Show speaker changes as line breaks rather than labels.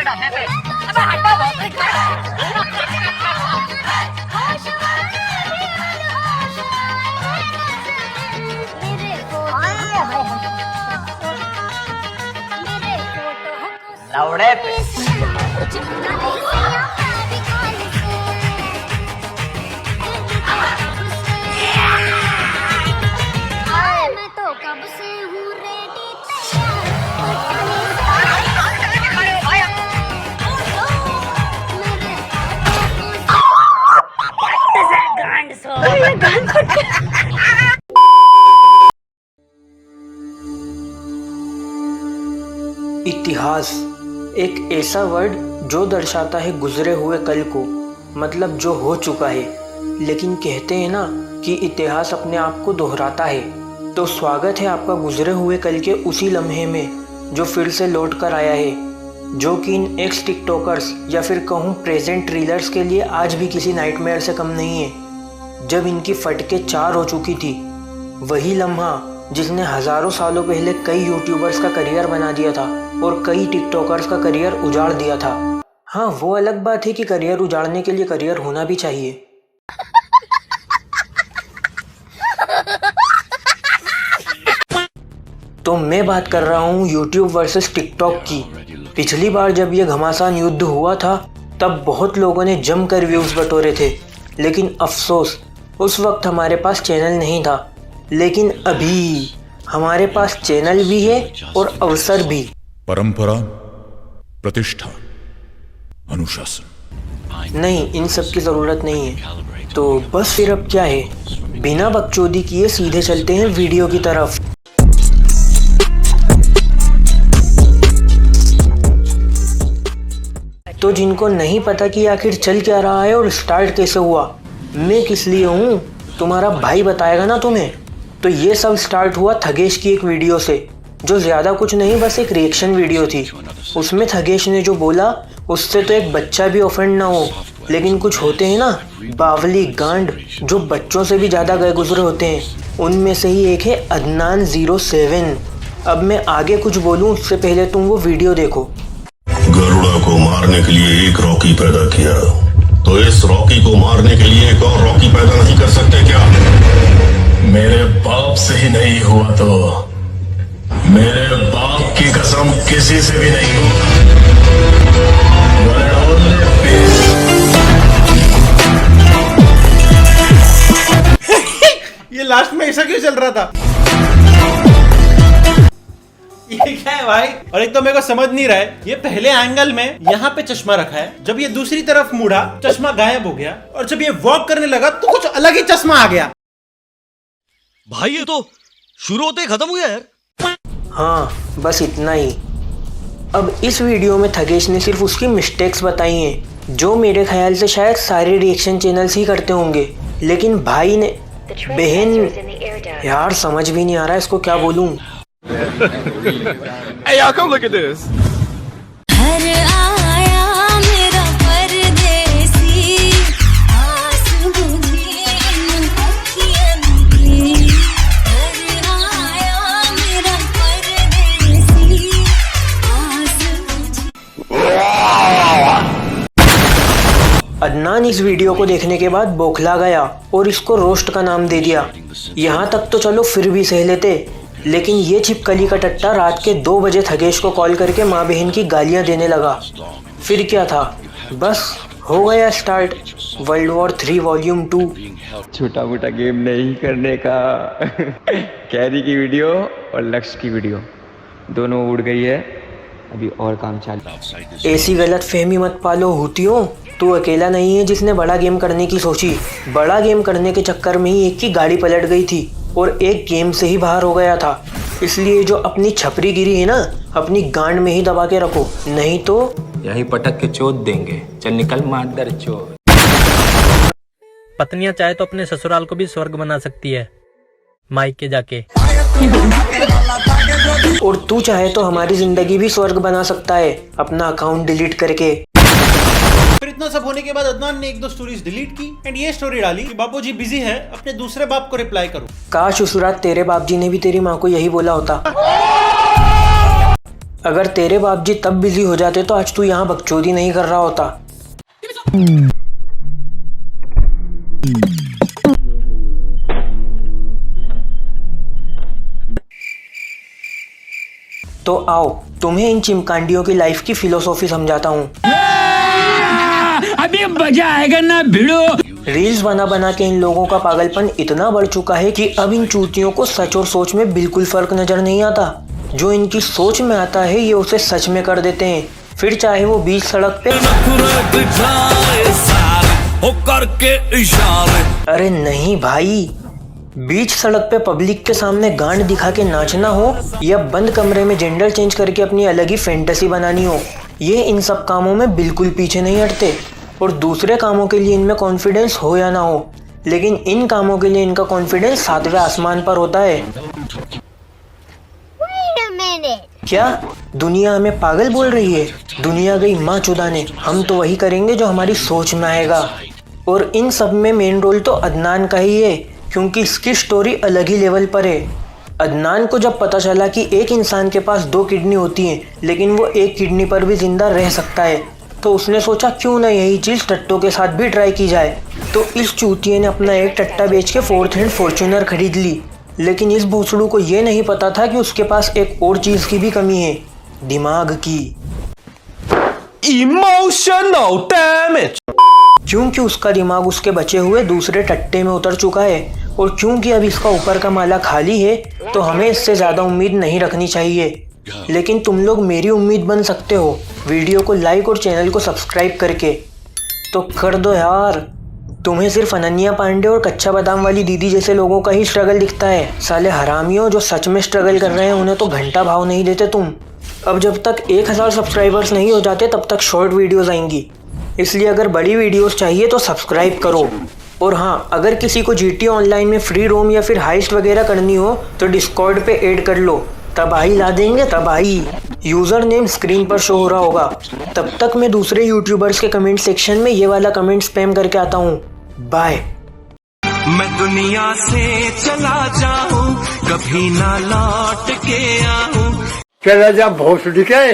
डालने पे। अबे हटा बहुत। लौड़े पे
मैं तो कब से हूँ रेडी
इतिहास एक ऐसा वर्ड जो दर्शाता है गुजरे हुए कल को, मतलब जो हो चुका है। लेकिन कहते हैं ना कि इतिहास अपने आप को दोहराता है। तो स्वागत है आपका गुजरे हुए कल के उसी लम्हे में जो फिर से लौट कर आया है, जो कि इन एक्स टिकटॉकर्स या फिर कहूँ प्रेजेंट रीलर्स के लिए आज भी किसी नाइटमेयर से कम नहीं है। जब इनकी फटके 4 हो चुकी थी, वही लम्हा जिसने हज़ारों सालों पहले कई यूट्यूबर्स का करियर बना दिया था और कई टिकटॉकर्स का करियर उजाड़ दिया था। हाँ, वो अलग बात है कि करियर उजाड़ने के लिए करियर होना भी चाहिए। तो मैं बात कर रहा हूँ यूट्यूब वर्सेस टिकटॉक की। पिछली बार जब ये घमासान युद्ध हुआ था तब बहुत लोगों ने जमकर व्यूज बटोरे थे, लेकिन अफसोस उस वक्त हमारे पास चैनल नहीं था। लेकिन अभी हमारे पास चैनल भी है और अवसर भी।
परंपरा, प्रतिष्ठा, अनुशासन,
नहीं, इन सब की ज़रूरत नहीं है। तो बस फिर अब क्या है, बिना बकचोदी किए सीधे चलते हैं वीडियो की तरफ। तो जिनको नहीं पता कि आखिर चल क्या रहा है और स्टार्ट कैसे हुआ, मैं किस लिए हूँ, तुम्हारा भाई बताएगा ना तुम्हें। तो ये सब स्टार्ट हुआ थगेश की एक वीडियो से, जो ज़्यादा कुछ नहीं, बस एक रिएक्शन वीडियो थी। उसमें थगेश ने जो बोला उससे तो एक बच्चा भी ऑफेंड ना हो, लेकिन कुछ होते हैं ना बावली गांड जो बच्चों से भी ज़्यादा गए गुजरे होते हैं। उनमें से ही एक है अदनान 07। अब मैं आगे कुछ बोलूँ उससे पहले तुम वो वीडियो देखो।
गरुड़ा को मारने के लिए एक रॉकी पैदा किया, तो इस रॉकी को मारने के लिए एक और रॉकी पैदा नहीं कर सकते क्या? मेरे बाप से ही नहीं हुआ तो मेरे बाप की कसम किसी से भी नहीं हुआ।
ये लास्ट में ऐसा क्यों चल रहा था? ये क्या है भाई? और एक तो मेरे को समझ नहीं रहा है, ये पहले एंगल में यहाँ पे चश्मा रखा है, जब ये दूसरी तरफ मुड़ा चश्मा गायब हो गया, और जब ये वॉक करने लगा तो कुछ अलग ही चश्मा आ गया।
भाई ये तो शुरू होते ही खत्म हो गया यार।
हाँ, बस इतना ही। अब इस वीडियो में थगेश ने सिर्फ उसकी मिस्टेक्स बताई हैं, जो मेरे ख्याल से शायद सारे रिएक्शन चैनल्स ही करते होंगे। लेकिन भाई ने, बहन, यार समझ भी नहीं आ रहा है इसको क्या बोलूं।
Hey y'all, come look at this.
Adnan इस वीडियो को देखने के बाद बौखला गया और इसको रोस्ट का नाम दे दिया। यहाँ तक तो चलो फिर भी सह लेते, लेकिन ये छिपकली का टट्टा रात के 2 बजे थगेश को कॉल करके माँ बहन की गालियाँ देने लगा। फिर क्या था, बस हो गया स्टार्ट वर्ल्ड वॉर 3 वॉल्यूम 2।
छोटा मोटा गेम नहीं करने का। कैरी की वीडियो और लक्ष्य की वीडियो दोनों उड़ गई है, अभी और काम चालू।
ऐसी गलत फहमी मत पालो हुतियों, तू अकेला नहीं है जिसने बड़ा गेम करने की सोची। बड़ा गेम करने के चक्कर में ही एक की गाड़ी पलट गई थी और एक गेम से ही बाहर हो गया था। इसलिए जो अपनी छपरी गिरी है ना, अपनी गांड में ही दबा के रखो, नहीं तो
यही पटक के चोट देंगे। चल निकल मादर चोट।
पत्नियां चाहे तो अपने ससुराल को भी स्वर्ग बना सकती है, मायके जाके।
और तू चाहे तो हमारी जिंदगी भी स्वर्ग बना सकता है, अपना अकाउंट डिलीट करके।
फिर इतना सब होने के बाद अदनान ने 1-2 स्टोरीज डिलीट की एंड ये स्टोरी डाली कि बापूजी बिजी है, अपने दूसरे बाप को रिप्लाई करो।
काश उस रात तेरे बाप जी ने भी तेरी माँ को यही बोला होता। अगर तेरे बाप जी तब बिजी हो जाते तो आज तू यहाँ बकचोदी नहीं कर रहा होता। तो आओ तुम्हें इन चिमकांडियों की लाइफ की फिलोसॉफी समझाता हूँ।
अभी मजा आएगा ना भिड़ो।
रील्स बना बना के इन लोगों का पागलपन इतना बढ़ चुका है कि अब इन चूतियों को सच और सोच में बिल्कुल फर्क नजर नहीं आता। जो इनकी सोच में आता है ये उसे सच में कर देते हैं, फिर चाहे वो बीच सड़क पे अरे नहीं भाई, बीच सड़क पे पब्लिक के सामने गांड दिखा के नाचना हो या बंद कमरे में जेंडर चेंज करके अपनी अलग ही फैंटेसी बनानी हो, ये इन सब कामों में बिल्कुल पीछे नहीं हटते। और दूसरे कामों के लिए इनमें कॉन्फिडेंस हो या ना हो, लेकिन इन कामों के लिए इनका कॉन्फिडेंस 7वें आसमान पर होता है। क्या दुनिया हमें पागल बोल रही है? दुनिया गई माँ चुदाने, हम तो वही करेंगे जो हमारी सोच में आएगा। और इन सब में मेन रोल तो अदनान का ही है, क्योंकि इसकी स्टोरी अलग ही लेवल पर है। अदनान को जब पता चला कि एक इंसान के पास 2 किडनी होती हैं लेकिन वो एक किडनी पर भी जिंदा रह सकता है, तो उसने सोचा क्यों ना यही चीज़ टट्टों के साथ भी ट्राई की जाए। तो इस चूतिए ने अपना एक टट्टा बेच के 4th हैंड फॉर्च्यूनर खरीद ली। लेकिन इस भोसड़ू को ये नहीं पता था कि उसके पास एक और चीज़ की भी कमी है, दिमाग की।
Emotional damage.
क्योंकि उसका दिमाग उसके बचे हुए दूसरे टट्टे में उतर चुका है, और क्योंकि अब इसका ऊपर का माला खाली है तो हमें इससे ज़्यादा उम्मीद नहीं रखनी चाहिए। लेकिन तुम लोग मेरी उम्मीद बन सकते हो वीडियो को लाइक और चैनल को सब्सक्राइब करके। तो कर दो यार। तुम्हें सिर्फ अनन्या पांडे और कच्चा बादाम वाली दीदी जैसे लोगों का ही स्ट्रगल दिखता है। साले हरामियों जो सच में स्ट्रगल कर रहे हैं उन्हें तो घंटा भाव नहीं देते तुम। अब जब तक 1000 सब्सक्राइबर्स नहीं हो जाते तब तक शॉर्ट वीडियोस आएंगी, इसलिए अगर बड़ी वीडियोस चाहिए तो सब्सक्राइब करो। और हाँ, अगर किसी को GTA ऑनलाइन में फ्री रोम या फिर हाइस्ट वगैरह करनी हो तो डिस्कॉर्ड पे ऐड कर लो, तबाही ला देंगे तबाही। यूज़र नेम स्क्रीन पर शो हो रहा होगा। तब तक मैं दूसरे यूट्यूबर्स के कमेंट सेक्शन में ये वाला कमेंट स्पैम करके आता हूँ। बाय।
मैं दुनिया से चला जाऊं, कभी ना लौट के आऊं।
चला जा भोसड़ी के।